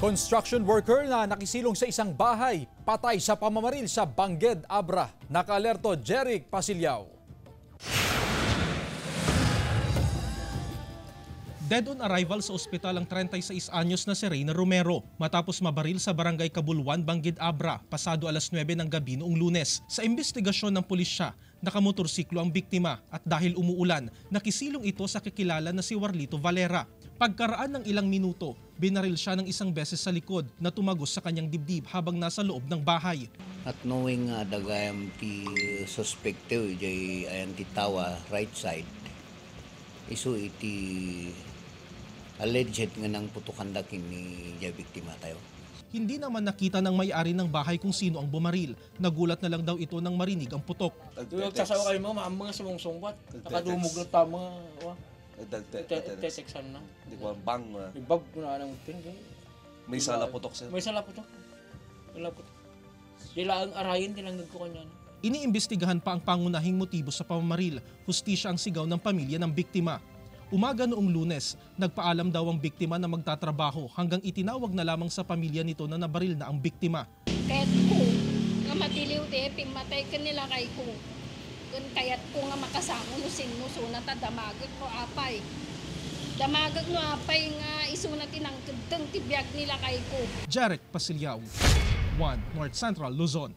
Construction worker na nakisilong sa isang bahay, patay sa pamamaril sa Bangged, Abra. Naka-alerto Jeric Pasilyao. Dead on arrival sa ospital ang 36 anyos na si Reyna Romero matapos mabaril sa barangay Cabuluan, Bangged, Abra pasado alas 9 ng gabi noong Lunes. Sa imbestigasyon ng pulisya, nakamotorsiklo ang biktima at dahil umuulan, nakisilong ito sa kakilala na si Warlito Valera. Pagkaraan ng ilang minuto, binaril siya ng isang beses sa likod na tumagos sa kanyang dibdib habang nasa loob ng bahay. Not knowing dagayam ti suspected jay ayan ti tawa right side. Isu iti alleged nga nang putukan dakin ni jay biktima tayo. Hindi naman nakita ng may-ari ng bahay kung sino ang bumaril. Nagulat na lang daw ito nang marinig ang putok. Tuyog sasawa kayo mga sumungsungbat. Nakadumog na tama. Teteksan na. Hindi ko bang na. Ibag ko na ng pin. May sala putok sir. May sala putok. Wala putok. Dila ang arayin, dilangag ko kanya. Iniimbestigahan pa ang pangunahing motibo sa pamamaril. Hustisya ang sigaw ng pamilya ng biktima. Umaga noong Lunes, nagpaalam daw ang biktima na magtatrabaho hanggang itinawag na lamang sa pamilya nito na nabaril na ang biktima. Kahit ko, nga matiliw teping matay ka nila kay ko. Kaya't ko nga makasama no sinmuso na ta damagag no apay. Damagag no apay nga iso na tinangkadang tibiyag nila kay ko. Jeric Pasilyao, 1 North Central Luzon.